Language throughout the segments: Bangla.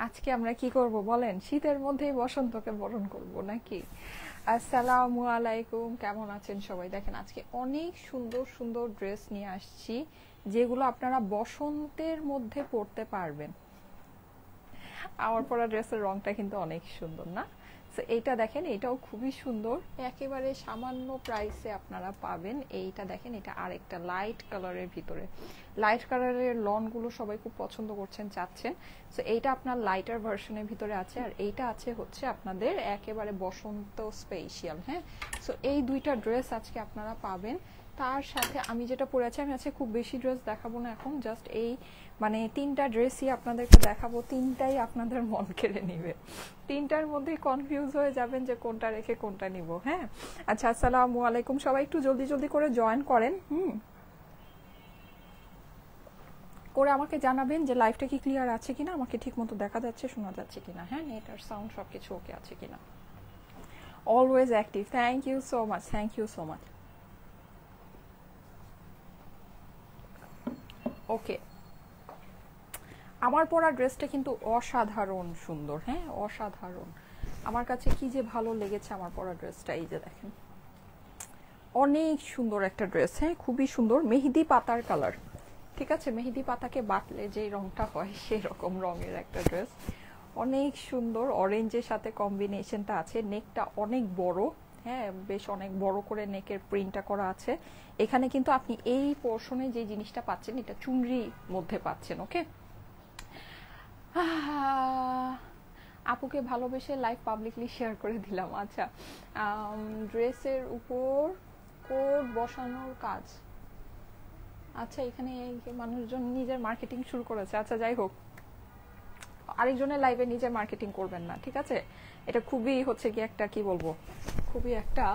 আজকে আমরা কি করব বলেন? শীতের মধ্যেই বসন্তকে বরণ করব নাকি? আসসালামু আলাইকুম, কেমন আছেন সবাই? দেখেন আজকে অনেক সুন্দর সুন্দর ড্রেস নিয়ে আসছি, যেগুলো আপনারা বসন্তের মধ্যে পরতে পারবেন। আমার পরা ড্রেসের রংটা কিন্তু অনেক সুন্দর না? তো এইটা দেখেন, এটাও খুবই সুন্দর, একেবারে সামান্য প্রাইসে আপনারা পাবেন। এইটা দেখেন, এটা আরেকটা লাইট কালারের ভিতরে। লাইট কালারের লনগুলো সবাই খুব পছন্দ করছেন, চাচ্ছেন। সো এইটা আপনার লাইটার ভার্সনের ভিতরে আছে, আর এইটা আছে হচ্ছে আপনাদের একেবারে বসন্ত স্পেশাল। হ্যাঁ, সো এই দুইটা ড্রেস আজকে আপনারা পাবেন। তার সাথে আমি যেটা পরে আছি, আমি আজকে খুব বেশি ড্রেস দেখাবো না এখন, জাস্ট এই মানে তিনটা ড্রেসই আপনাদেরকে দেখাবো, তিনটাই আপনাদের মন কেড়ে নিবে। তিনটার মধ্যেই কনফিউজ হয়ে যাবেন যে কোনটা রেখে কোনটা নিব। হ্যাঁ, আচ্ছা, আসসালামু আলাইকুম, সবাই একটু জলদি জলদি করে জয়েন করেন। করে আমাকে জানাবেন যে লাইভটা কি ক্লিয়ার আছে কিনা, আমাকে ঠিক মতো দেখা যাচ্ছে, শোনা যাচ্ছে কিনা। হ্যাঁ, নেট আর সাউন্ড সব কিছু ওকে আছে কিনা। Always active, thank you so much, thank you so much. Okay, আমার পরা ড্রেসটা কিন্তু অসাধারণ সুন্দর। হ্যাঁ, অসাধারণ। আমার কাছে কি যে ভালো লেগেছে আমার পরা ড্রেসটা, এই যে দেখেন, অনেক সুন্দর একটা ড্রেস। হ্যাঁ, খুবই সুন্দর, মেহেদি পাতার কালার। ঠিক আছে, মেহেদি পাতাকে বাটলে যে রংটা হয় সেই রকম রঙের একটা ড্রেস, অনেক সুন্দর। অরেঞ্জের সাথে কম্বিনেশনটা আছে, নেকটা অনেক বড়। হ্যাঁ, বেশ অনেক বড় করে নেকের প্রিন্টটা করা আছে। এখানে কিন্তু আপনি এই পোর্শনে যে জিনিসটা পাচ্ছেন, এটা চুনরি মধ্যে পাচ্ছেন। ওকে, আপুকে ভালোবেসে লাইভ পাবলিকলি শেয়ার করে দিলাম। আচ্ছা, ড্রেসের উপর কোড বসানোর কাজ। আচ্ছা, এখানে মানুষজন নিজের মার্কেটিং শুরু করেছে। আচ্ছা, যাই হোক, আরেকজনের লাইভে নিজে মার্কেটিং করবেন না, ঠিক আছে? এটা খুবই হচ্ছে কি একটা, কি বলবো, খুবই একটা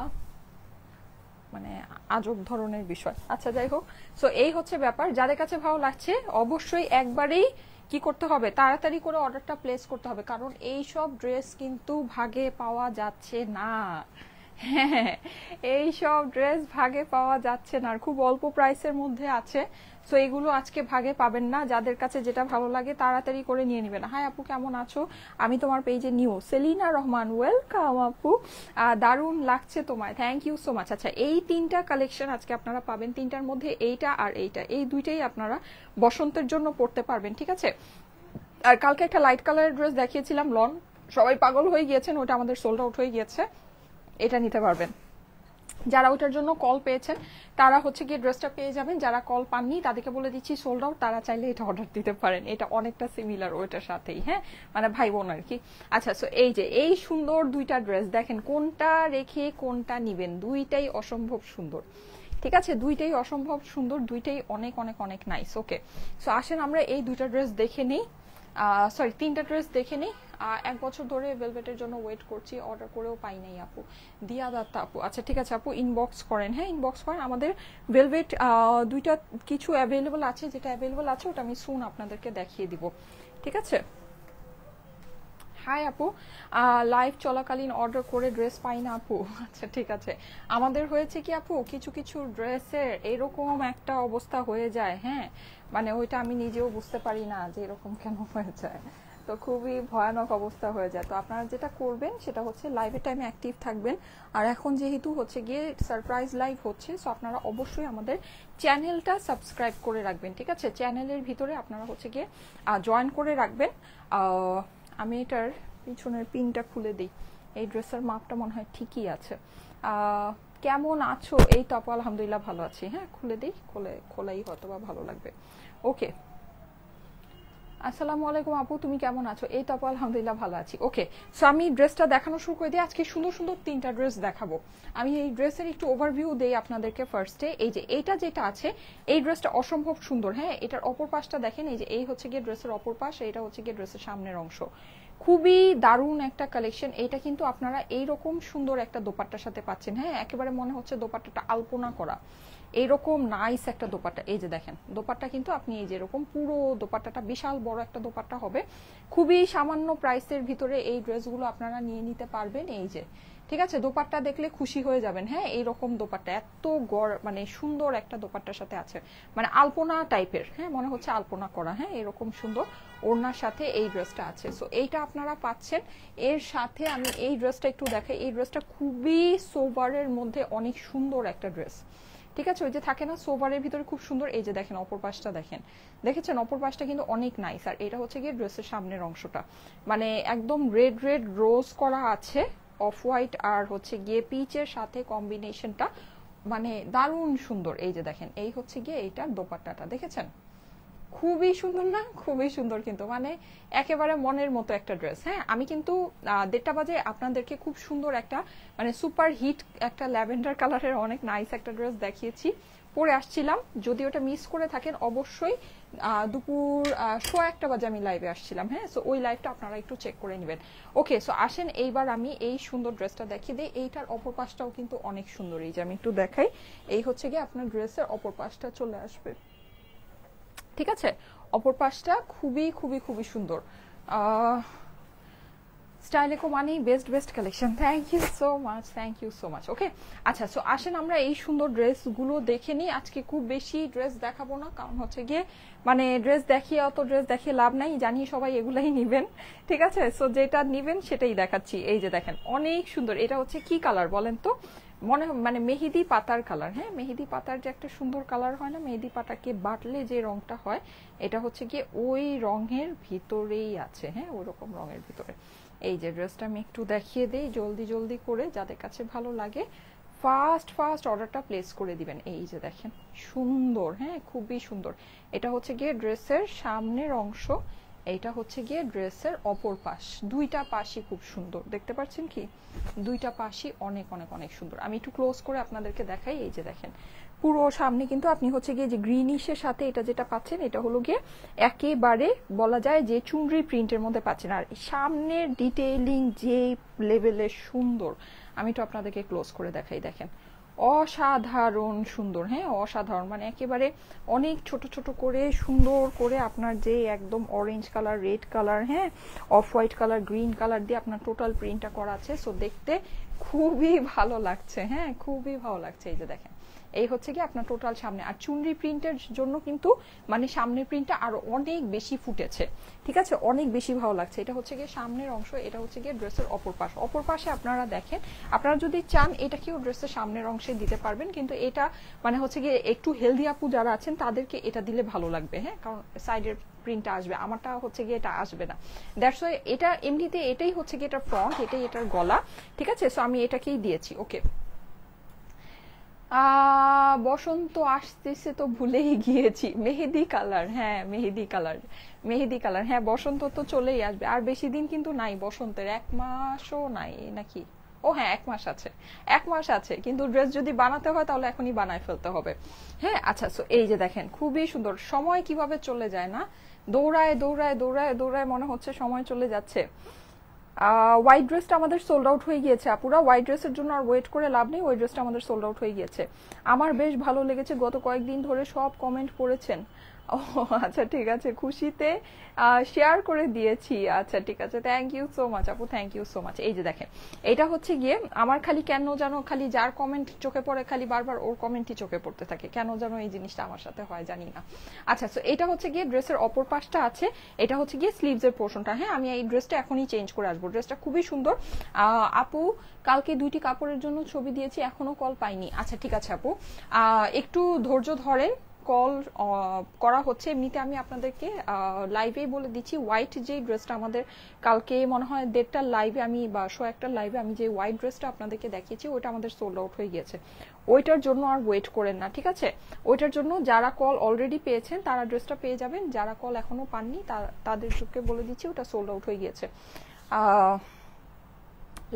মানে আজব ধরনের বিষয়। আচ্ছা, যাই হোক, সো এই হচ্ছে ব্যাপার। যাদের কাছে ভালো লাগছে অবশ্যই একবারেই কি করতে হবে, তাড়াতাড়ি করে অর্ডারটা প্লেস করতে হবে, কারণ এই সব ড্রেস কিন্তু ভাগে পাওয়া যাচ্ছে না। হ্যাঁ, এই সব ড্রেস ভাগে পাওয়া যাচ্ছে না, আর খুব অল্প প্রাইসের মধ্যে আছে। সো এগুলো আজকে ভাগে পাবেন না। যাদের কাছে যেটা ভালো লাগে তাড়াতাড়ি করে নিয়ে নেবেন। হাই আপু, কেমন আছো? আমি তোমার পেজে নিউ। সেলিনা রহমান, ওয়েলকাম আপু, দারুণ লাগছে তোমায়, থ্যাংক ইউ সো মাচ। আচ্ছা, এই তিনটা কালেকশন আজকে আপনারা পাবেন। তিনটার মধ্যে এইটা আর এইটা, এই দুইটাই আপনারা বসন্তের জন্য পড়তে পারবেন, ঠিক আছে? আর কালকে একটা লাইট কালারের ড্রেস দেখিয়েছিলাম, লন, সবাই পাগল হয়ে গিয়েছেন, ওটা আমাদের সোল্ড আউট হয়ে গিয়েছে। এটা নিতে পারবেন। যারা ওটার জন্য কল পেয়েছেন তারা হচ্ছে গিয়ে ড্রেসটা পেয়ে যাবেন। যারা কল পাননি তাদেরকে বলে দিচ্ছি সোল্ড আউট, তারা চাইলে এটা অর্ডার দিতে পারেন। এটা অনেকটা সিমিলার ওইটার সাথেই। হ্যাঁ, মানে ভাই বোন আর কি। আচ্ছা, সো এই যে এই সুন্দর দুইটা ড্রেস দেখেন, কোনটা রেখে কোনটা নিবেন, দুইটাই অসম্ভব সুন্দর। ঠিক আছে, দুইটাই অসম্ভব সুন্দর, দুইটাই অনেক অনেক অনেক নাইস। ওকে, সো আসেন আমরা এই দুইটা ড্রেস দেখে নিই, সরি তিনটা ড্রেস দেখে নিই। 1 বছর ধরে ভেলভেটের জন্য ওয়েট করছি, অর্ডার করেও পাই নাই আপু। দিয়া দত্তা আপু, আচ্ছা ঠিক আছে আপু, ইনবক্স করেন। হ্যাঁ, ইনবক্স করেন। আমাদের ভেলভেট দুইটা কিছু অ্যাভেলেবল আছে, যেটা অ্যাভেলেবল আছে ওটা আমি সুন আপনাদেরকে দেখিয়ে দিব, ঠিক আছে? হাই আপু, লাইভ চলাকালীন অর্ডার করে ড্রেস পাই না আপু। আচ্ছা ঠিক আছে, আমাদের হয়েছে কি আপু, কিছু কিছু ড্রেসের এরকম একটা অবস্থা হয়ে যায়। হ্যাঁ, মানে ওইটা আমি নিজেও বুঝতে পারি না যে এরকম কেন হয়ে যায়, তো খুবই ভয়ানক অবস্থা হয়ে যায়। তো আপনারা যেটা করবেন সেটা হচ্ছে লাইভের টাইমে অ্যাক্টিভ থাকবেন। আর এখন যেহেতু হচ্ছে গিয়ে সারপ্রাইজ লাইভ হচ্ছে, সো আপনারা অবশ্যই আমাদের চ্যানেলটা সাবস্ক্রাইব করে রাখবেন, ঠিক আছে? চ্যানেলের ভিতরে আপনারা হচ্ছে গিয়ে জয়েন করে রাখবেন। আমি এটার পিছনের পিনটা খুলে দিই, এই ড্রেসের মাপটা মনে হয় ঠিকই আছে। কেমন আছো? এই তো আপু, আলহামদুলিল্লাহ ভালো আছি। হ্যাঁ, খুলে দিই, খোলাই হয়তো বা ভালো লাগবে। ওকে, আসসালামু আলাইকুম আপু, তুমি কেমন আছো? এই তো আপু, আলহামদুলিল্লাহ ভালো আছি। ওকে, সো আমি ড্রেসটা দেখানো শুরু করে দিই। আজকে সুন্দর সুন্দর তিনটা ড্রেস দেখাবো। আমি এই ড্রেসের একটু ওভারভিউ দেই আপনাদেরকে ফার্স্টে। এই যে এইটা যেটা আছে, এই ড্রেসটা অসম্ভব সুন্দর। হ্যাঁ, এটার অপর পাশটা দেখেন, এই যে এই হচ্ছে গিয়ে ড্রেসের অপর পাশ, এটা হচ্ছে গিয়ে ড্রেসের সামনের অংশ। খুবই দারুণ একটা কালেকশন। এটা কিন্তু আপনারা এইরকম সুন্দর একটা দোপাট্টার সাথে পাচ্ছেন। হ্যাঁ, একেবারে মনে হচ্ছে দোপাট্টাটা আলপনা করা। এইরকম নাইস একটা দোপাট্টা। এই যে দেখেন দোপাট্টা কিন্তু আপনি এই যে এরকম পুরো দোপাট্টাটা বিশাল বড় একটা দোপাট্টা হবে, খুবই সামান্য প্রাইসের ভিতরে এই ড্রেসগুলো আপনারা নিয়ে নিতে পারবেন। এই যে ঠিক আছে, দোপাট্টা দেখলে খুশি হয়ে যাবেন। হ্যাঁ, এইরকম দোপাট্টা এত মানে সুন্দর একটা দোপাট্টার সাথে আছে, মানে আলপনা টাইপের, হ্যাঁ মনে হচ্ছে আলপনা করা। হ্যাঁ, এরকম সুন্দর ওড়নার সাথে এই ড্রেসটা আছে। সো এইটা আপনারা পাচ্ছেন। এর সাথে আমি এই ড্রেসটা একটু দেখাই। এই ড্রেসটা খুবই সোভারের মধ্যে অনেক সুন্দর একটা ড্রেস, ঠিক আছে। ওই যে থাকে না সোভারের ভিতরে খুব সুন্দর। এই যে দেখেন অপর পাশটা দেখেন, দেখেছেন অপর পাশটা কিন্তু অনেক নাইস। আর এটা হচ্ছে গিয়ে ড্রেসের সামনের অংশটা, মানে একদম রেড রেড রোজ করা আছে, অফ হোয়াইট আর হচ্ছে গিয়ে পিচের সাথে কম্বিনেশনটা মানে দারুণ সুন্দর। এই যে দেখেন এই হচ্ছে গিয়ে এইটার দোপাট্টাটা, দেখেছেন খুবই সুন্দর না? খুবই সুন্দর কিন্তু, মানে একেবারে মনের মতো একটা ড্রেস। হ্যাঁ, আমি কিন্তু 1:30 বাজে আপনাদেরকে খুব সুন্দর একটা মানে সুপার হিট একটা ল্যাভেন্ডার কালারের অনেক নাইস একটা ড্রেস দেখিয়েছি, পরে আসছিলাম। যদি ওটা মিস করে থাকেন অবশ্যই দুপুর 1:15 বাজে আমি লাইভে আসছিলাম। হ্যাঁ, সো ওই লাইভটা আপনারা একটু চেক করে নেবেন। ওকে, সো আসেন এইবার আমি এই সুন্দর ড্রেসটা দেখিয়ে দিই। এইটার অপর পাশটাও কিন্তু অনেক সুন্দর। এই যে আমি একটু দেখাই, এই হচ্ছে গিয়ে আপনার ড্রেসের অপর পাশটা চলে আসবে, ঠিক আছে। অপর পাশটা খুবই খুবই খুবই সুন্দর। স্টাইলেকো মানেই best best collection. Thank you so much, thank you so much. Okay, আচ্ছা সো আসেন আমরা এই সুন্দর ড্রেসগুলো দেখে নিই। আজকে খুব বেশি ড্রেস দেখাবো না, কারণ হচ্ছে গিয়ে মানে ড্রেস দেখিয়ে অত ড্রেস দেখিয়ে লাভ নাই, জানি সবাই এগুলাই নিবেন, ঠিক আছে। সো যেটা নিবেন সেটাই দেখাচ্ছি। এই যে দেখেন অনেক সুন্দর। এটা হচ্ছে কি কালার বলেন তো? মানে মেহেদি পাতার কালার। হ্যাঁ, মেহেদি পাতার যে একটা সুন্দর কালার হয় না, মেহেদি পাতাকে বাটলে যে রংটা হয়, এটা হচ্ছে গিয়ে ওই রঙের ভিতরেই আছে। হ্যাঁ, ওরকম রঙের ভিতরে। এই যে ড্রেসটা আমি একটু দেখিয়ে দেই জলদি জলদি করে, যাদের কাছে ভালো লাগে ফার্স্ট ফার্স্ট অর্ডারটা প্লেস করে দিবেন। এই যে দেখেন সুন্দর, হ্যাঁ খুবই সুন্দর। এটা হচ্ছে গিয়ে ড্রেসের সামনের অংশ, এইটা হচ্ছে গিয়ে ড্রেসের অপর পাশ। দুইটা পাশই খুব সুন্দর, দেখতে পাচ্ছেন কি? দুইটা পাশই অনেক অনেক অনেক সুন্দর। আমি একটু ক্লোজ করে আপনাদেরকে দেখাই। এই যে দেখেন পুরো সামনে কিন্তু আপনি হচ্ছে গিয়ে যে গ্রিনিশের সাথে এটা যেটা পাচ্ছেন, এটা হলো গিয়ে একেবারে বলা যায় যে চুনরি প্রিন্টের মধ্যে পাচ্ছেন। আর সামনের ডিটেইলিং যে লেভেলের সুন্দর, আমি তো আপনাদেরকে ক্লোজ করে দেখাই। দেখেন অসাধারণ সুন্দর। হ্যাঁ, অসাধারণ, মানে একেবারে অনেক ছোট ছোট করে সুন্দর করে আপনার যে একদম অরেঞ্জ কালার, রেড কালার, হ্যাঁ off white colour, green colour দিয়ে আপনার টোটাল প্রিন্টটা করা আছে। সো দেখতে খুবই ভালো লাগছে। হ্যাঁ, খুবই ভালো লাগছে। এই যে দেখেন এই হচ্ছে কি আপনার টোটাল সামনে। আর চুনরি প্রিন্টের জন্য কিন্তু মানে সামনের প্রিন্টটা আরো অনেক বেশি ফুটেছে, ঠিক আছে, অনেক বেশি ভালো লাগছে। এটা হচ্ছে গিয়ে সামনের অংশ, এটা হচ্ছে গিয়ে ড্রেসের অপর পাশ। অপর পাশে আপনারা দেখেন, আপনারা যদি চান এটাকেও ড্রেসের সামনের অংশে দিতে পারবেন, কিন্তু এটা মানে হচ্ছে গিয়ে একটু হেলদি আপু যারা আছেন তাদেরকে এটা দিলে ভালো লাগবে। হ্যাঁ, কারণ সাইডের প্রিন্টটা আসবে, আমারটা হচ্ছে গিয়ে এটা আসবে না। দ্যাটস ওয়াই এটা এমনিতে এটাই হচ্ছে গিয়ে এটার ফ্রন্ট, এটাই এটার গলা, ঠিক আছে। সো আমি এটাকেই দিয়েছি। ওকে, বসন্ত আসতেছে তো ভুলেই গিয়েছি। মেহেদি কালার, হ্যাঁ মেহেদি কালার, মেহেদি কালার। হ্যাঁ, বসন্ত তো চলেই আসবে, আর বেশি দিন কিন্তু নাই বসন্তের, 1 মাসও নাই নাকি? ও হ্যাঁ, 1 মাস আছে, 1 মাস আছে, কিন্তু ড্রেস যদি বানাতে হয় তাহলে এখনই বানায় ফেলতে হবে। হ্যাঁ, আচ্ছা সো এই যে দেখেন খুবই সুন্দর। সময় কিভাবে চলে যায় না, দৌড়ায় দৌড়ায় দৌড়ায় দৌড়ায় মনে হচ্ছে সময় চলে যাচ্ছে। হোয়াইট ড্রেসটা আমাদের সোল্ড আউট হয়ে গিয়েছে আপুরা, হোয়াইট ড্রেসের জন্য আর ওয়েট করে লাভ নেই, ওই ড্রেসটা আমাদের সোল্ড আউট হয়ে গিয়েছে। আমার বেশ ভালো লেগেছে, গত কয়েকদিন ধরে সব কমেন্ট পড়েছেন। ও আচ্ছা ঠিক আছে, খুশিতে শেয়ার করে দিয়েছি। আচ্ছা ঠিক আছে, থ্যাংক ইউ সো মাচ আপু, থ্যাংক ইউ সো মাচ। এই যে দেখেন এটা হচ্ছে গিয়ে আমার খালি কেন জানো খালি যার কমেন্ট চোখে পড়ে খালি বারবার ওর কমেন্টই চোখে পড়তে থাকে, কেন জানো এই জিনিসটা আমার সাথে হয় জানি না। আচ্ছা, সো এটা হচ্ছে গিয়ে ড্রেসের অপর পাশটা আছে, এটা হচ্ছে গিয়ে স্লিভস এর পোর্শনটা। হ্যাঁ, আমি এই ড্রেসটা এখনই চেঞ্জ করে আসবো। ড্রেসটা খুবই সুন্দর। আপু কালকে 2টি কাপড়ের জন্য ছবি দিয়েছি, এখনো কল পাইনি। আচ্ছা ঠিক আছে আপু, একটু ধৈর্য ধরেন, কল করা হচ্ছে। এমনিতে আমি আপনাদেরকে লাইভেই বলে দিচ্ছি, হোয়াইট যে ড্রেসটা আমাদের কালকে মনে হয় 1:30টার লাইভে আমি বা 1:15টার লাইভে আমি যে হোয়াইট ড্রেসটা আপনাদেরকে দেখিয়েছি ওইটা আমাদের সোল্ড আউট হয়ে গিয়েছে। ওইটার জন্য আর ওয়েট করেন না, ঠিক আছে। ওইটার জন্য যারা কল অলরেডি পেয়েছেন তারা ড্রেসটা পেয়ে যাবেন, যারা কল এখনো পাননি তাদেরকে বলে দিচ্ছি ওটা সোল্ড আউট হয়ে গিয়েছে।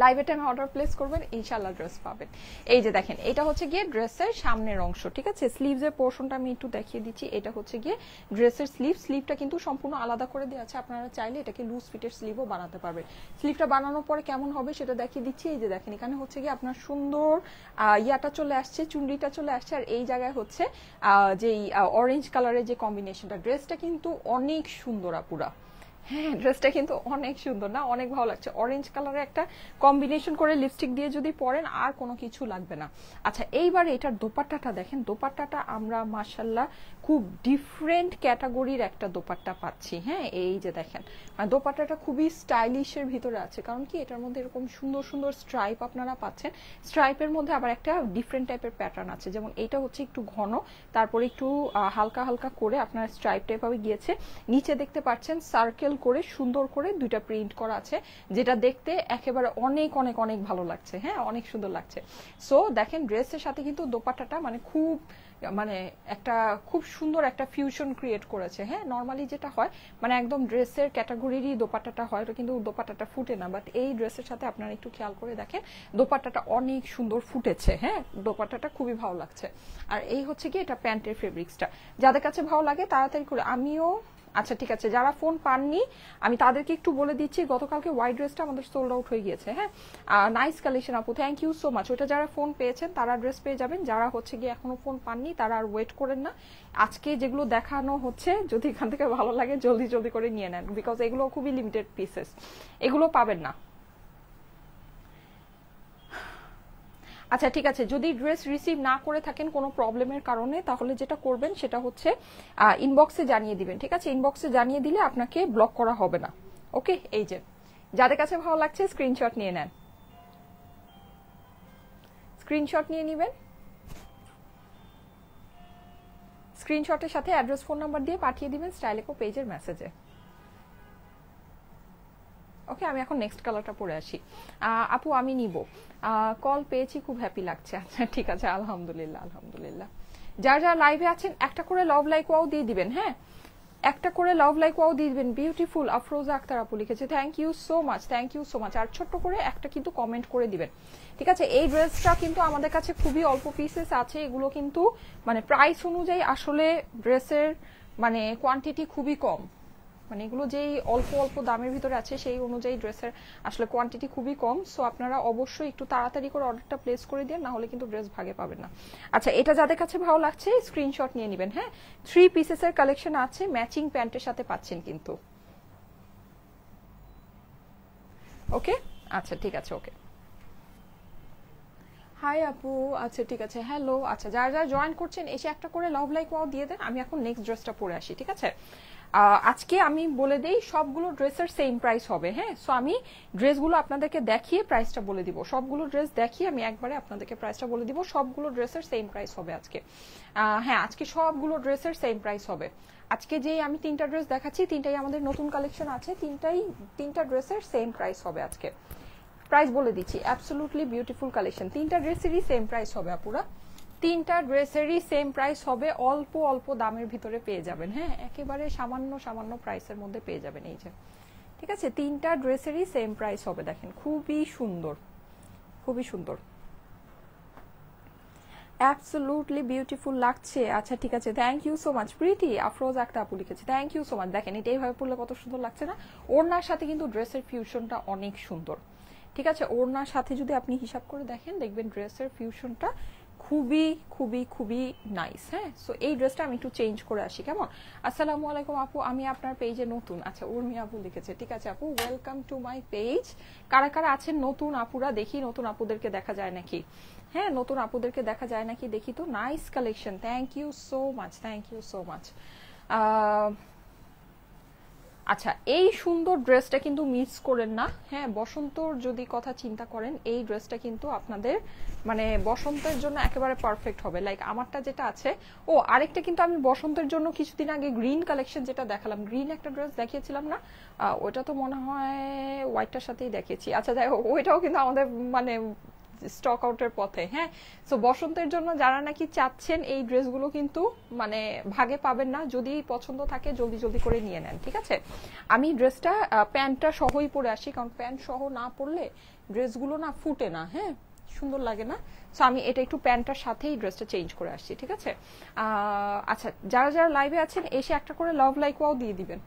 লাইভে টাইমে অর্ডার প্লেস করবেন, ইনশাআল্লাহ ড্রেস পাবেন। এই যে দেখেন, এটা হচ্ছে গিয়ে ড্রেসের সামনের অংশ, ঠিক আছে? স্লিভসের পোর্শনটা আমি একটু দেখিয়ে দিচ্ছি। এটা হচ্ছে গিয়ে ড্রেসের স্লিভটা কিন্তু সম্পূর্ণ আলাদা করে দেওয়া আছে। আপনারা চাইলে এটাকে লুজ ফিটের স্লিভও বানাতে পারবেন। স্লিভটা বানানোর পরে কেমন হবে সেটা দেখিয়ে দিচ্ছি। এই যে দেখেন, এখানে হচ্ছে গিয়ে আপনার সুন্দর ইয়াটা চলে আসছে, চুনরিটা চলে আসছে, আর এই জায়গায় হচ্ছে যেই অরেঞ্জ কালারের যে কম্বিনেশনটা, ড্রেসটা কিন্তু অনেক সুন্দর আপুরা। হ্যাঁ, ড্রেসটা কিন্তু অনেক সুন্দর না, অনেক ভালো লাগছে। অরেঞ্জ কালারের একটা কম্বিনেশন করে লিপস্টিক দিয়ে যদি পরেন আর কোনো কিছু লাগবে না। আচ্ছা, এইবার এটার দোপাট্টাটা দেখেন। দোপাট্টাটা আমরা মাশাআল্লাহ খুব ডিফারেন্ট ক্যাটাগরির একটা দোপাট্টা পাচ্ছি। হ্যাঁ, এই যে দেখেন, দোপাট্টাটা খুবই স্টাইলিশের ভিতরে আছে। কারণ কি, এটার মধ্যে এরকম সুন্দর সুন্দর স্ট্রাইপ আপনারা পাচ্ছেন। স্ট্রাইপের মধ্যে আবার একটা ডিফারেন্ট টাইপের প্যাটার্ন আছে। যেমন এটা হচ্ছে একটু ঘন, তারপরে একটু হালকা হালকা করে আপনার স্ট্রাইপ টাইপ ভাবে গিয়েছে। নিচে দেখতে পাচ্ছেন সার্কেল করে সুন্দর করে দুইটা প্রিন্ট করা আছে, যেটা দেখতে একেবারে অনেক অনেক অনেক ভালো লাগছে। হ্যাঁ, অনেক সুন্দর লাগছে। সো দেখেন, ড্রেসের সাথে কিন্তু দোপাট্টাটা মানে একটা খুব সুন্দর একটা ফিউশন ক্রিয়েট করেছে। হ্যাঁ, নর্মালি যেটা হয় মানে একদম ড্রেসের ক্যাটাগরিরই দোপাট্টাটা হয়, ওটা কিন্তু দোপাট্টাটা ফুটে না। বাট এই ড্রেসের সাথে আপনারা একটু খেয়াল করে দেখেন, দোপাট্টাটা অনেক সুন্দর ফুটেছে। হ্যাঁ, দোপাট্টাটা খুবই ভালো লাগছে। আর এই হচ্ছে কি এটা প্যান্টের ফেব্রিক্সটা। যাদের কাছে ভালো লাগে তাড়াতাড়ি করে আমিও। আচ্ছা ঠিক আছে, যারা ফোন পাননি আমি তাদেরকে একটু বলে দিচ্ছি, গতকালকে হোয়াইট ড্রেসটা আমাদের সোল্ড আউট হয়ে গিয়েছে। হ্যাঁ, নাইস কালেকশন আপু, থ্যাংক ইউ সো মাচ। ওটা যারা ফোন পেয়েছেন তারা ড্রেস পেয়ে যাবেন, যারা হচ্ছে গিয়ে এখনো ফোন পাননি তারা আর ওয়েট করেন না। আজকে যেগুলো দেখানো হচ্ছে যদি এখান থেকে ভালো লাগে জলদি জলদি করে নিয়ে নেন, বিকজ এগুলো খুবই লিমিটেড পিসেস, এগুলো পাবেন না। আচ্ছা ঠিক আছে, যদি ড্রেস রিসিভ না করে থাকেন কোনো প্রবলেমের কারণে, তাহলে যেটা করবেন সেটা হচ্ছে ইনবক্সে জানিয়ে দিবেন। ঠিক আছে, ইনবক্সে জানিয়ে দিলে আপনাকে ব্লক করা হবে না। ওকে, এই যে যাদের কাছে ভালো লাগছে স্ক্রিনশট নিয়ে নেন, স্ক্রিনশট নিয়ে নেবেন। স্ক্রিনশটের সাথে অ্যাড্রেস ফোন নাম্বার দিয়ে পাঠিয়ে দিবেন স্টাইলেকো পেজের মেসেজে। ওকে, আমি এখন নেক্সট কালারটা পরে আসি। আপু আমি নিব, কল পেয়েছি, খুব হ্যাপি লাগছে। আচ্ছা ঠিক আছে, আলহামদুলিল্লাহ আলহামদুলিল্লাহ। যারা যারা লাইভে আছেন একটা করে লাভ লাইক ওয়াও দিয়ে দিবেন। হ্যাঁ, একটা করে লাভ লাইক ওয়াও দিয়ে দিবেন। বিউটিফুল আফরোজা আক্তার আপু লিখেছে, thank you so much, thank you so much. আর ছোট্ট করে একটা কিন্তু কমেন্ট করে দিবেন। ঠিক আছে, এই ড্রেসটা কিন্তু আমাদের কাছে খুবই অল্প পিসেস আছে। এগুলো কিন্তু মানে প্রাইস অনুযায়ী আসলে ড্রেসের মানে কোয়ান্টিটি খুবই কম। মানে এগুলো যেই অল্প অল্প দামের ভিতরে আছে সেই অনুযায়ী ড্রেসের আসলে কোয়ান্টিটি খুবই কম। সো আপনারা অবশ্যই একটু তাড়াতাড়ি করে অর্ডারটা প্লেস করে দিন, না হলে কিন্তু ড্রেস ভাগে পাবেন না। আচ্ছা, এটা যাদের কাছে ভালো লাগছে স্ক্রিনশট নিয়ে নেবেন। হ্যাঁ, 3 পিসেসের কালেকশন আছে, ম্যাচিং প্যান্টের সাথে পাচ্ছেন কিন্তু। ওকে, আচ্ছা ঠিক আছে, ওকে। হাই আপু, আচ্ছা ঠিক আছে, হ্যালো। আচ্ছা, যারা যারা জয়েন করছেন এসে একটা করে লাভ লাইক ওয়াও দিয়ে দেন। আমি এখন নেক্সট ড্রেসটা পরে আসি। ঠিক আছে, আজকে আমি বলে দেই সবগুলো ড্রেসের সেম প্রাইস হবে। হ্যাঁ, সো আমি ড্রেসগুলো আপনাদেরকে দেখিয়ে প্রাইসটা বলে দিব। সবগুলো ড্রেস দেখিয়ে আমি একবারে আপনাদেরকে প্রাইসটা বলে দিব। সবগুলো ড্রেসের সেম প্রাইস হবে আজকে। হ্যাঁ, আজকে সবগুলো ড্রেসের সেম প্রাইস হবে। আজকে যে আমি 3টা ড্রেস দেখাচ্ছি, 3টাই আমাদের নতুন কালেকশন আছে। 3টা ড্রেসের সেম প্রাইস হবে আজকে। প্রাইস বলে দিচ্ছি, অ্যাবসলিউটলি বিউটিফুল কালেকশন। 3টা ড্রেসেরই সেম প্রাইস হবে আপুরা, 3টা ড্রেসেরই সেম প্রাইস হবে। অল্প অল্প দামের ভিতরে পেয়ে যাবেন। হ্যাঁ, একেবারে সামান্য সামান্য প্রাইসের মধ্যে পেয়ে যাবেন। এই যে ঠিক আছে, 3টা ড্রেসেরই সেম প্রাইস হবে। দেখেন খুবই সুন্দর, খুবই সুন্দর, অ্যাবসলিউটলি বিউটিফুল লাগছে। আচ্ছা ঠিক আছে, thank you so much. Priti Afroz একটা আপু লিখেছে, থ্যাংক ইউ সো মাচ। দেখেন এটা এইভাবে পড়লে কত সুন্দর লাগছে না? ওড়নার সাথে কিন্তু ড্রেসের ফিউশনটা অনেক সুন্দর। ঠিক আছে, ওড়নার সাথে যদি আপনি হিসাব করে দেখেন দেখবেন ড্রেসের ফিউশনটা খুবই খুবই খুবই নাইস। হ্যাঁ, সো এই ড্রেসটা আমি একটু চেঞ্জ করে আসি, কেমন? আসসালামু আলাইকুম আপু, আমি আপনার পেজে নতুন। আচ্ছা, উর্মি আপু লিখেছে, ঠিক আছে আপু, ওয়েলকাম টু মাই পেজ। কারা কারা আছেন নতুন আপুরা? দেখি নতুন আপুদেরকে দেখা যায় নাকি। হ্যাঁ, নতুন আপুদেরকে দেখা যায় নাকি দেখি তো। Nice collection, thank you so much, thank you so much. আচ্ছা, এই সুন্দর ড্রেসটা কিন্তু মিস করেন না। হ্যাঁ, বসন্তর যদি কথা চিন্তা করেন এই ড্রেসটা কিন্তু আপনাদের মানে বসন্তের জন্য একেবারে পারফেক্ট হবে। লাইক আমারটা যেটা আছে, ও আরেকটা কিন্তু আমি বসন্তের জন্য কিছুদিন আগে গ্রিন কালেকশন যেটা দেখালাম, গ্রিন একটা ড্রেস দেখিয়েছিলাম না, ওটা তো মনে হয় হোয়াইটটার সাথেই দেখিয়েছি। আচ্ছা যাই হোক, ওইটাও কিন্তু আমাদের মানে স্টক আউটের পথে। হ্যাঁ, সো বসন্তের জন্য যারা নাকি চাচ্ছেন এই ড্রেসগুলো কিন্তু মানে ভাগে পাবেন না, যদি পছন্দ থাকে জলদি জলদি করে নিয়ে নেন, ঠিক আছে। আমি ড্রেসটা প্যান্টটা সহই পরে আসি, কারণ প্যান্ট সহ না পরলে ড্রেসগুলো না ফুটে না, হ্যাঁ সুন্দর লাগে না। সো আমি এটা একটু প্যান্টটার সাথেই ড্রেসটা চেঞ্জ করে আসছি, ঠিক আছে। আচ্ছা, যারা যারা লাইভে আছেন এসে একটা করে লাভ লাইক ওয়াও দিয়ে দিবেন।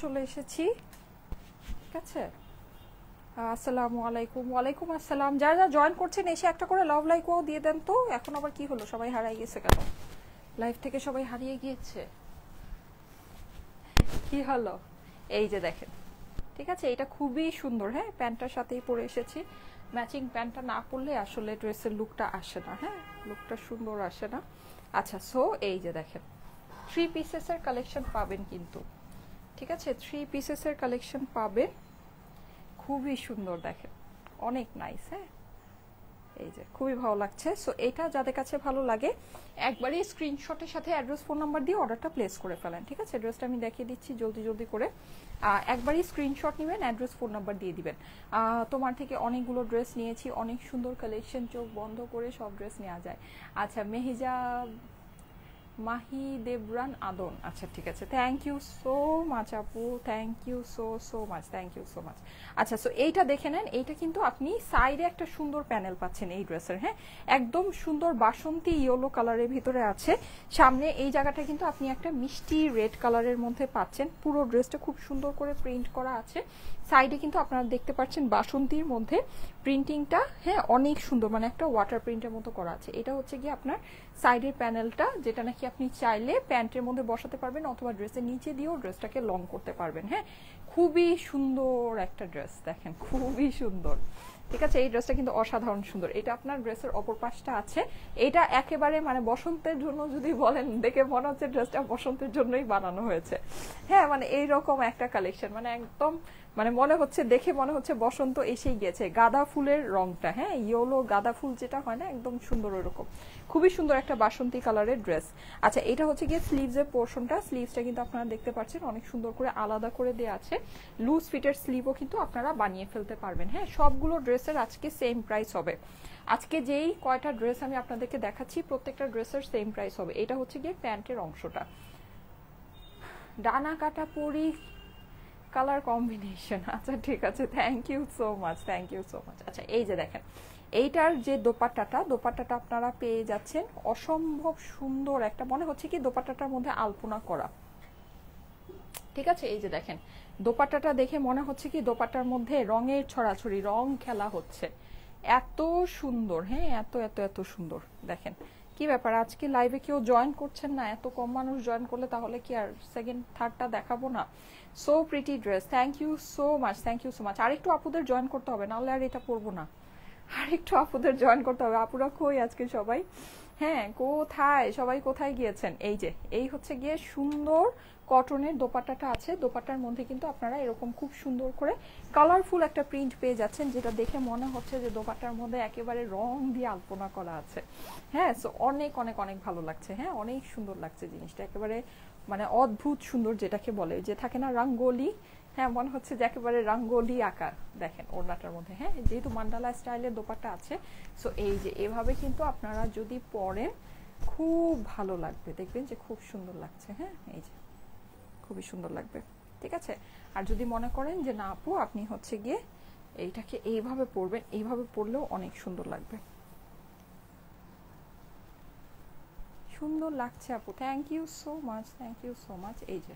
চলে এসেছি, ঠিক আছে। আসসালামু আলাইকুম। ওয়ালাইকুম আসসালাম। যারা যারা জয়েন করছেন এসে একটা করে লাভ লাইক ও দিয়ে দেন তো। এখন আবার কি হলো, সবাই হারিয়ে গেছে কেন? লাইভ থেকে সবাই হারিয়ে গিয়েছে, কি হলো? এই যে দেখেন, ঠিক আছে, এটা খুবই সুন্দর। হ্যাঁ, প্যান্টটার সাথেই পরে এসেছি। ম্যাচিং প্যান্টটা না পরলে আসলে ড্রেসের লুকটা আসে না, হ্যাঁ লুকটা সুন্দর আসে না। আচ্ছা, সো এই যে দেখেন 3 পিসেসের কালেকশন পাবেন কিন্তু, ঠিক আছে, 3 পিসেসের কালেকশন পাবেন, খুবই সুন্দর দেখেন, অনেক নাইস। হ্যাঁ, এই যে খুবই ভালো লাগছে। সো এটা যাদের কাছে ভালো লাগে একবারই স্ক্রিনশটের সাথে অ্যাড্রেস ফোন নাম্বার দিয়ে অর্ডারটা প্লেস করে ফেলেন, ঠিক আছে। অ্যাড্রেসটা আমি দেখিয়ে দিচ্ছি জলদি জলদি করে। একবারই স্ক্রিনশট নেবেন, অ্যাড্রেস ফোন নাম্বার দিয়ে দিবেন। তোমার থেকে অনেকগুলো ড্রেস নিয়েছি, অনেক সুন্দর কালেকশন, চোখ বন্ধ করে সব ড্রেস নেওয়া যায়। আচ্ছা, মেহিজা মাহি দেবরান আদন, আচ্ছা ঠিক আছে, থ্যাংক ইউ সো মাচ আপু, thank you so much, thank you so much. আচ্ছা, সো এইটা দেখে নেন, এইটা কিন্তু আপনি সাইডে একটা সুন্দর প্যানেল পাচ্ছেন এই ড্রেসের। হ্যাঁ, একদম সুন্দর বাসন্তী ইয়েলো কালারের ভিতরে আছে। সামনে এই জায়গাটা কিন্তু আপনি একটা মিষ্টি রেড কালারের মধ্যে পাচ্ছেন। পুরো ড্রেসটা খুব সুন্দর করে প্রিন্ট করা আছে। সাইডে কিন্তু আপনারা দেখতে পাচ্ছেন বাসন্তীর মধ্যে প্রিন্টিংটা, হ্যাঁ অনেক সুন্দর, মানে একটা ওয়াটার প্রিন্টের মতো করা আছে। এটা হচ্ছে কি আপনার সাইডের প্যানেলটা, যেটা নাকি আপনি চাইলে প্যান্টের মধ্যে বসাতে পারবেন অথবা ড্রেসের নিচে দিয়েও ড্রেসটাকে লং করতে পারবেন। হ্যাঁ, খুবই সুন্দর একটা ড্রেস, দেখেন খুবই সুন্দর, ঠিক আছে। এই ড্রেসটা কিন্তু অসাধারণ সুন্দর। এটা আপনার ড্রেসের অপর পাশটা আছে। এটা একেবারে মানে বসন্তের জন্য যদি বলেন, দেখে মনে হচ্ছে ড্রেসটা বসন্তের জন্যই বানানো হয়েছে। হ্যাঁ, মানে এইরকম একটা কালেকশন, মানে একদম মানে মনে হচ্ছে, দেখে মনে হচ্ছে বসন্ত এসেই গেছে। গাঁদা ফুলের রংটা, হ্যাঁ ইয়েলো গাঁদা ফুল যেটা হয় না, একদম সুন্দর ওইরকম, খুবই সুন্দর একটা বাসন্তী কালারের ড্রেস। আচ্ছা, এটা হচ্ছে গিয়ে স্লিভসের পোর্শনটা। স্লিভসটা কিন্তু আপনারা দেখতে পাচ্ছেন অনেক সুন্দর করে আলাদা করে দেওয়া আছে। লুজ ফিটের স্লিভও কিন্তু আপনারা বানিয়ে ফেলতে পারবেন। হ্যাঁ, সবগুলো ড্রেসের আজকে সেম প্রাইস হবে। আজকে যেই কয়টা ড্রেস আমি আপনাদেরকে দেখাচ্ছি প্রত্যেকটা ড্রেসের সেম প্রাইস হবে। এটা হচ্ছে গিয়ে প্যান্টের অংশটা, ডানা কাটা পরি কালার কম্বিনেশন। আচ্ছা ঠিক আছে, thank you so much, thank you so much. আচ্ছা, এই যে দেখেন এইটার যে দোপাট্টাটা আপনারা পেয়ে যাচ্ছেন অসম্ভব সুন্দর একটা, মনে হচ্ছে কি দোপাট্টাটার মধ্যে আলপনা করা, ঠিক আছে। এই যে দেখেন দোপাট্টাটা দেখে মনে হচ্ছে কি দোপাট্টার মধ্যে রঙের ছড়াছড়ি, রং খেলা হচ্ছে, এত সুন্দর। হ্যাঁ, এত এত এত সুন্দর। দেখেন কি ব্যাপার, আজকে লাইভে কেউ জয়েন করছেন না? এত কম মানুষ জয়েন করলে তাহলে কি আর সেকেন্ড থার্ডটা দেখাবো না? So pretty dress, thank you so much, thank you so much. আরেকটু আপুদের জয়েন করতে হবে, নাহলে আর এটা পরবো না। আর একটু আপুদের জয়েন করতে হবে। আপুরা কই আজকে সবাই? হ্যাঁ, কোথায় সবাই, কোথায় গিয়েছেন? এই যে এই হচ্ছে গিয়ে সুন্দর কটনের দোপাট্টাটা আছে। দোপাট্টার মধ্যে কিন্তু আপনারা এরকম খুব সুন্দর করে কালারফুল একটা প্রিন্ট পেয়ে যাচ্ছেন, যেটা দেখে মনে হচ্ছে যে দোপাট্টার মধ্যে একেবারে রং দিয়ে আলপনা করা আছে। হ্যাঁ, সো অনেক অনেক অনেক ভালো লাগছে। হ্যাঁ, অনেক সুন্দর লাগছে জিনিসটা, একেবারে মানে অদ্ভুত সুন্দর, যেটাকে বলে যে থাকে না রঙ্গোলি। হ্যাঁ, মনে হচ্ছে যে একেবারে রঙ্গোলি আকার। দেখেন ওড়নাটার মধ্যে, হ্যাঁ, যেহেতু মান্ডালা স্টাইলের দোপাট্টা আছে, সো এই যে এভাবে কিন্তু আপনারা যদি পরেন খুব ভালো লাগবে, দেখবেন যে খুব সুন্দর লাগছে। হ্যাঁ, এই যে খুবই সুন্দর লাগবে। ঠিক আছে, আর যদি মনে করেন যে না আপু আপনি হচ্ছে গিয়ে এইটাকে এইভাবে পরবেন, এইভাবে পরলেও অনেক সুন্দর লাগবে। সুন্দর লাগছে আপু, thank you so much, thank you so much. এই যে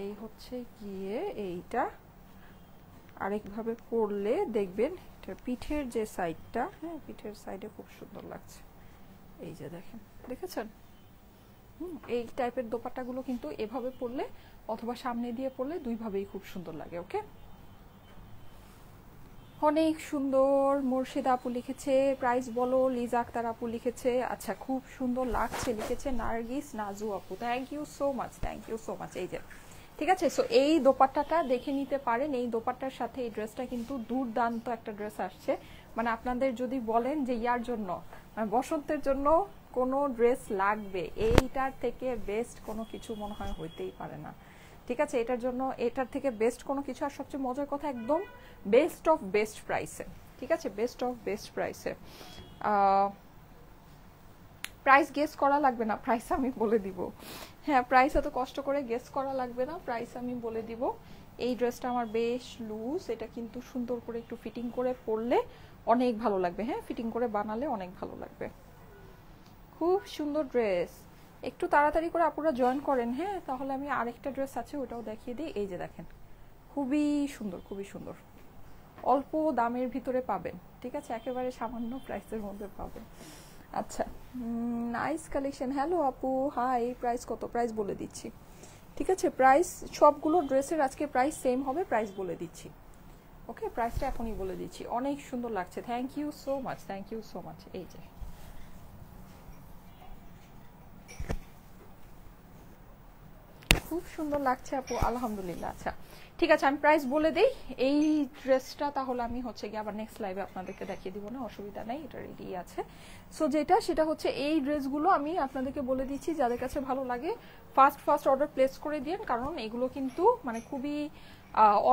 এই হচ্ছে গিয়ে এইটা আরেকভাবে পরলে দেখবেন এটা পিঠের যে সাইডটা, হ্যাঁ পিঠের সাইডে খুব সুন্দর লাগছে। এই যে দেখেন, দেখেছেন? এই টাইপের দোপাট্টাগুলো কিন্তু এভাবে পরলে অথবা সামনে দিয়ে পরলে দুইভাবেই খুব সুন্দর লাগে। ওকে, অনেক সুন্দর। মুর্শিদা আপু লিখেছে প্রাইস বলো। লিজা আক্তার আপু লিখেছে আচ্ছা খুব সুন্দর লাগছে লিখেছে নার্গিস নাজু আপু, thank you so much, thank you so much. এই যে ঠিক আছে, সো এই দোপাট্টাটা দেখে নিতে পারেন। এই দোপাট্টার সাথে এই ড্রেসটা কিন্তু দুর্দান্ত একটা ড্রেস আসছে। মানে আপনাদের যদি বলেন যে ইয়ার জন্য মানে বসন্তের জন্য কোনো ড্রেস লাগবে, এইটার থেকে বেস্ট কোনো কিছু মনে হয় হইতেই পারে না। ঠিক আছে, এটার জন্য এটার থেকে বেস্ট কোনো কিছু। আর সবচেয়ে মজার কথা একদম বেস্ট অফ বেস্ট প্রাইসে। ঠিক আছে, বেস্ট অফ বেস্ট প্রাইসে। প্রাইস গেস করা লাগবে না, প্রাইস আমি বলে দিব। হ্যাঁ, প্রাইস এত কষ্ট করে গেস করা লাগবে না, প্রাইস আমি বলে দিব। এই ড্রেসটা আমার বেশ লুজ, এটা কিন্তু সুন্দর করে একটু ফিটিং করে পরলে অনেক ভালো লাগবে। হ্যাঁ, ফিটিং করে বানালে অনেক ভালো লাগবে। খুব সুন্দর ড্রেস, একটু তাড়াতাড়ি করে আপুরা জয়েন করেন। হ্যাঁ, তাহলে আমি আরেকটা ড্রেস আছে ওটাও দেখিয়ে দিই। এই যে দেখেন, খুবই সুন্দর, খুবই সুন্দর, অল্প দামের ভিতরে পাবেন। ঠিক আছে, একেবারে সামান্য প্রাইসের মধ্যে পাবেন। আচ্ছা, নাইস কালেকশন। হ্যালো আপু, হাই। প্রাইস কত? প্রাইস বলে দিচ্ছি। ঠিক আছে, প্রাইস সবগুলো ড্রেসের আজকে প্রাইস সেম হবে, প্রাইস বলে দিচ্ছি। ওকে, প্রাইসটা এখনই বলে দিচ্ছি। অনেক সুন্দর লাগছে, thank you so much, thank you so much. এই যে খুব সুন্দর লাগছে আপু, আলহামদুলিল্লাহ। আচ্ছা ঠিক আছে, আমি প্রাইস বলে দেই। এই ড্রেসটা তাহলে আমি হচ্ছে গিয়ে আবার নেক্সট লাইভে আপনাদেরকে দেখিয়ে দিব না, অসুবিধা নাই, এটা রেডি আছে। সো যেটা সেটা হচ্ছে এই ড্রেসগুলো আমি আপনাদেরকে বলে দিচ্ছি, যাদের কাছে ভালো লাগে ফার্স্ট ফার্স্ট অর্ডার প্লেস করে দিন, কারণ এগুলো কিন্তু মানে খুবই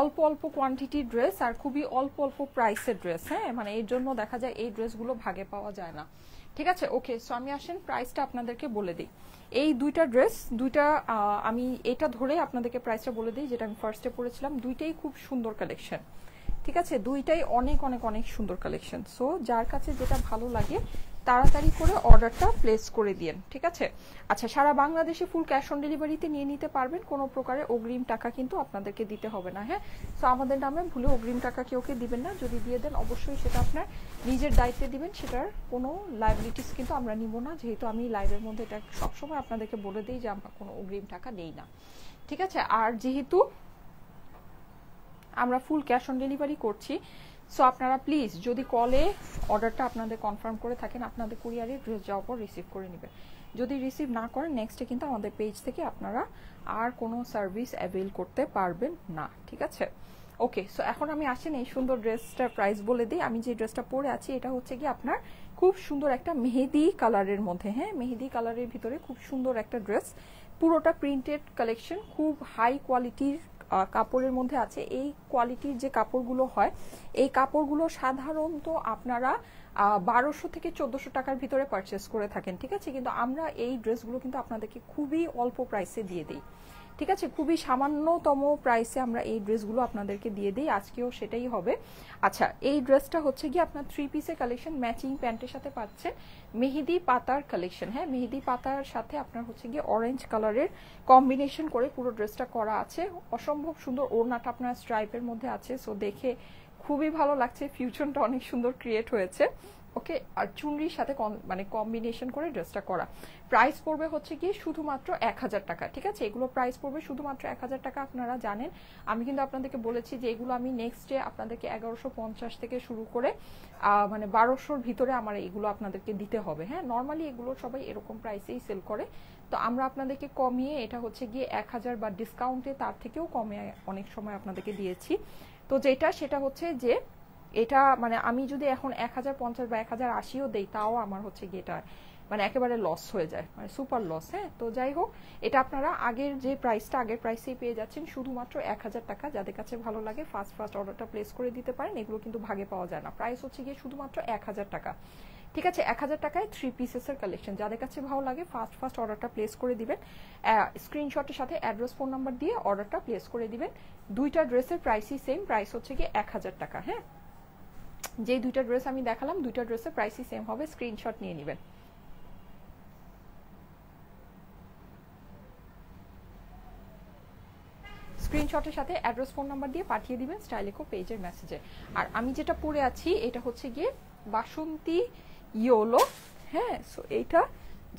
অল্প অল্প কোয়ান্টিটির ড্রেস আর খুবই অল্প অল্প প্রাইসের ড্রেস। হ্যাঁ, মানে এর জন্য দেখা যায় এই ড্রেসগুলো ভাগে পাওয়া যায় না। ঠিক আছে, ওকে। সো আমি আসেন প্রাইসটা আপনাদেরকে বলে দিই। এই দুইটা ড্রেস, দুইটা আমি এটা ধরে আপনাদেরকে প্রাইসটা বলে দিই, যেটা আমি ফার্স্টে পড়েছিলাম। দুইটাই খুব সুন্দর কালেকশন। ঠিক আছে, দুইটাই অনেক অনেক অনেক সুন্দর কালেকশন। সো যার কাছে যেটা ভালো লাগে তাড়াতাড়ি করে অর্ডারটা প্লেস করে দিন। ঠিক আছে, আচ্ছা সারা বাংলাদেশে ফুল ক্যাশ অন ডেলিভারিতে নিয়ে নিতে পারবেন, কোনো প্রকারের অগ্রিম টাকা কিন্তু আপনাদেরকে দিতে হবে না। হ্যাঁ, সো আমাদের নামে ভুলে অগ্রিম টাকা কেউকে দিবেন না, যদি দিয়ে দেন অবশ্যই সেটা আপনার নিজের দায়িত্বে দিবেন, সেটার কোনো লাইবিলিটিস কিন্তু আমরা নিব না, যেহেতু আমি লাইভের মধ্যে এটা সবসময় আপনাদেরকে বলে দিই যে আমরা কোনো অগ্রিম টাকা দেই না। ঠিক আছে, আর যেহেতু আমরা ফুল ক্যাশ অন ডেলিভারি করছি, সো আপনারা প্লিজ যদি কলে অর্ডারটা আপনাদের কনফার্ম করে থাকেন, আপনাদের কুরিয়ারে ড্রেস যাওয়ার পর রিসিভ করে নেবেন। যদি রিসিভ না করেন নেক্সটে কিন্তু আমাদের পেজ থেকে আপনারা আর কোনো সার্ভিস অ্যাভেল করতে পারবেন না। ঠিক আছে, ওকে। সো এখন আমি আসেন এই সুন্দর ড্রেসটার প্রাইস বলে দিই। আমি যে ড্রেসটা পরে আছি এটা হচ্ছে কি আপনার খুব সুন্দর একটা মেহেদি কালারের মধ্যে। হ্যাঁ, মেহেদি কালারের ভিতরে খুব সুন্দর একটা ড্রেস, পুরোটা প্রিন্টেড কালেকশন, খুব হাই কোয়ালিটির কাপড়ের মধ্যে আছে। এই কোয়ালিটির যে কাপড়গুলো হয়, এই কাপড়গুলো সাধারণত আপনারা 1200 থেকে 1400 টাকার ভিতরে পারচেস করে থাকেন। ঠিক আছে, কিন্তু আমরা এই ড্রেসগুলো কিন্তু আপনাদেরকে খুবই অল্প প্রাইসে দিয়ে দিই। ঠিক আছে, খুবই সামান্যতম প্রাইসে আমরা এই ড্রেসগুলো আপনাদেরকে দিয়ে দিই, আজকেও সেটাই হবে। আচ্ছা, এই ড্রেসটা হচ্ছে কি আপনার 3 পিসের কালেকশন, ম্যাচিং প্যান্টের সাথে পাচ্ছেন মেহেদি পাতার কালেকশন। হ্যাঁ, মেহেদি পাতার সাথে আপনার হচ্ছে গিয়ে অরেঞ্জ কালারের কম্বিনেশন করে পুরো ড্রেসটা করা আছে, অসম্ভব সুন্দর। ওড়নাটা আপনার স্ট্রাইপের মধ্যে আছে, সো দেখে খুবই ভালো লাগছে, ফিউশনটা অনেক সুন্দর ক্রিয়েট হয়েছে। ওকে, আর চুনরির সাথে মানে কম্বিনেশন করে ড্রেসটা করা। প্রাইস পড়বে হচ্ছে কি শুধুমাত্র 1000 টাকা, ঠিক আছে? এগুলো প্রাইস পড়বে শুধুমাত্র 1000 টাকা। আপনারা জানেন আমি কিন্তু আপনাদেরকে বলেছি যে এগুলো আমি নেক্সট ডে আপনাদেরকে 1150 থেকে শুরু করে মানে 1200-র ভিতরে আমার এগুলো আপনাদেরকে দিতে হবে। হ্যাঁ, নর্মালি এগুলো সবাই এরকম প্রাইসেই সেল করে, তো আমরা আপনাদেরকে কমিয়ে এটা হচ্ছে গিয়ে 1000 বা ডিসকাউন্টে তার থেকেও কমে অনেক সময় আপনাদেরকে দিয়েছি। তো যেটা সেটা হচ্ছে যে এটা মানে আমি যদি এখন 1050 বা 1080ও দেই তাও আমার হচ্ছে গিয়ে এটা মানে একেবারে লস হয়ে যায়, মানে সুপার লস। হ্যাঁ, তো যাই হোক, এটা আপনারা আগের যে প্রাইসটা আগের প্রাইসেই পেয়ে যাচ্ছেন শুধুমাত্র 1000 টাকা। যাদের কাছে ভালো লাগে ফার্স্ট অর্ডারটা প্লেস করে দিতে পারেন, এগুলো কিন্তু ভাগে পাওয়া যায় না। প্রাইস হচ্ছে গিয়ে শুধুমাত্র 1000 টাকা, ঠিক আছে? 1000 টাকায় 3 পিসেসের কালেকশন। যাদের কাছে ভালো লাগে ফার্স্ট অর্ডারটা প্লেস করে দিবেন, স্ক্রিনশটের সাথে অ্যাড্রেস ফোন নাম্বার দিয়ে অর্ডারটা প্লেস করে দিবেন। দুইটা ড্রেসের প্রাইসই সেম, প্রাইস হচ্ছে গিয়ে 1000 টাকা। হ্যাঁ, যে দুইটা ড্রেস আমি দেখালাম দুইটা ড্রেসের প্রাইসই সেম হবে, স্ক্রিনশট নিয়ে নেবেন। স্ক্রিনশটের সাথে অ্যাড্রেস ফোন নাম্বার দিয়ে পাঠিয়ে দিবেন স্টাইলেকো পেজের মেসেজে। আর আমি যেটা পরে আছি এটা হচ্ছে গিয়ে বাসন্তী ইয়োলো। হ্যাঁ, সো এইটা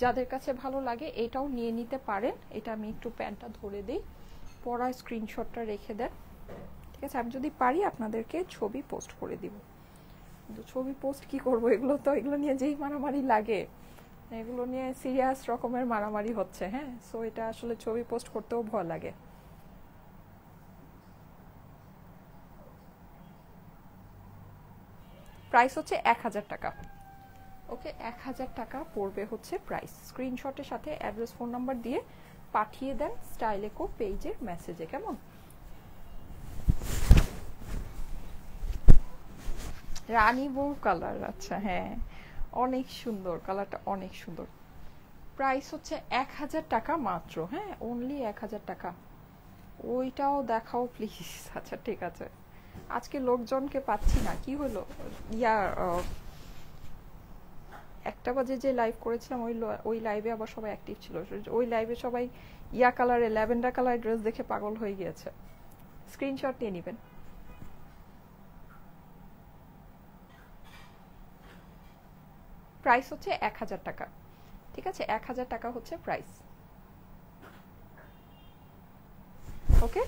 যাদের কাছে ভালো লাগে এটাও নিয়ে নিতে পারেন। এটা আমি একটু প্যান্টটা ধরে দিই, পরা স্ক্রিনশটটা রেখে দেন, ঠিক আছে? আমি যদি পারি আপনাদেরকে ছবি পোস্ট করে দিব, কিন্তু ছবি পোস্ট কি করব, এগুলো নিয়ে যেই মারামারি লাগে, এগুলো নিয়ে সিরিয়াস রকমের মারামারি হচ্ছে। হ্যাঁ, সো এটা আসলে ছবি পোস্ট করতেও ভয় লাগে। প্রাইস হচ্ছে 1000 টাকা। ওকে, 1000 টাকা পড়বে হচ্ছে প্রাইস। স্ক্রিনশটের সাথে অ্যাড্রেস ফোন নাম্বার দিয়ে পাঠিয়ে দেন স্টাইলেকো পেজের মেসেজে, কেমন? রানী বউ কালার, আচ্ছা হ্যাঁ, অনেক সুন্দর কালারটা, অনেক সুন্দর। প্রাইস হচ্ছে 1000 টাকা মাত্র। হ্যাঁ, অনলি 1000 টাকা। ওইটাও দেখাও প্লিজ। আচ্ছা ঠিক আছে, আজকে লোকজনকে পাচ্ছি না, কি হলো? একটা বাজে যে লাইভ করেছিলাম ওই লাইভে আবার সবাই অ্যাক্টিভ ছিল, ওই লাইভে সবাই কালারে ল্যাভেন্ডার কালার ড্রেস দেখে পাগল হয়ে গিয়েছে। স্ক্রিনশট নিয়ে নেবেন। প্রাইস হচ্ছে 1000 টাকা, ঠিক আছে? 1000 টাকা হচ্ছে প্রাইস। ওকে,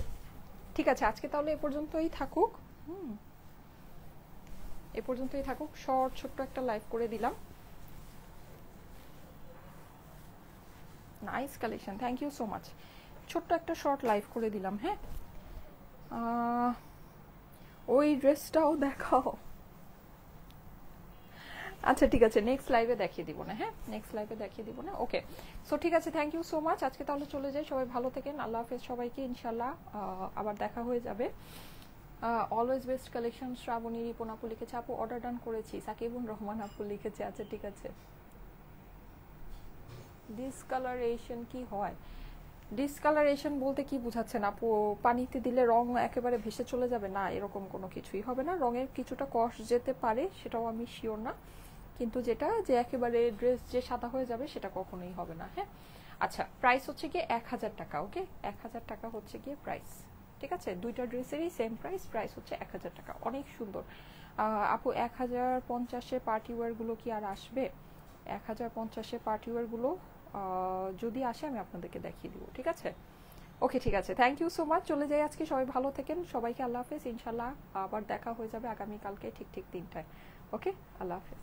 ঠিক আছে, আজকে তাহলে এ পর্যন্তই থাকুক। এ পর্যন্তই থাকুক, শর্ট ছোট্ট একটা লাইভ করে দিলাম। Nice collection, thank you so much. ছোট্ট একটা শর্ট লাইভ করে দিলাম। হ্যাঁ, ওই ড্রেসটাও দেখাও। আচ্ছা ঠিক আছে, নেক্সট লাইভে দেখিয়ে দিব না। হ্যাঁ, নেক্সট লাইভে দেখিয়ে দিব না। ওকে, সো ঠিক আছে, থ্যাংক ইউ সো মাচ। আজকে তাহলে চলে যাই, সবাই ভালো থাকেন, আল্লাহ হাফেজ সবাইকে, ইনশাল্লাহ আবার দেখা হয়ে যাবে। Always best collection, Srabani Ripon আপু লিখেছে, আপু অর্ডার ডান করেছি, সাকিবুর রহমান আপু লিখেছে। আচ্ছা ঠিক আছে। ডিসকালারেশন কি হয়? ডিসকালারেশন বলতে কি বুঝাচ্ছেন আপু? পানিতে দিলে রং একেবারে ভেসে চলে যাবে? না, এরকম কোনো কিছুই হবে না। রঙের কিছুটা কষ যেতে পারে, সেটাও আমি শিওর না, কিন্তু যেটা যে একেবারে ড্রেস যে সাদা হয়ে যাবে সেটা কখনোই হবে না। হ্যাঁ, আচ্ছা, প্রাইস হচ্ছে গিয়ে 1000 টাকা। ওকে, 1000 টাকা হচ্ছে গিয়ে প্রাইস, ঠিক আছে? দুইটা ড্রেসেরই সেম প্রাইস, প্রাইস হচ্ছে 1000 টাকা। অনেক সুন্দর আপু। 1050-এ পার্টি ওয়্যারগুলো কি আর আসবে? 1050-এ পার্টি ওয়্যারগুলো যদি আসে আমি আপনাদেরকে দেখিয়ে দিব, ঠিক আছে? ওকে, ঠিক আছে, থ্যাংক ইউ সো মাচ। চলে যাই আজকে, সবাই ভালো থাকেন, সবাইকে আল্লাহ হাফেজ। ইনশাল্লাহ আবার দেখা হয়ে যাবে আগামীকালকে ঠিক 3টায়। ওকে, আল্লাহ হাফেজ।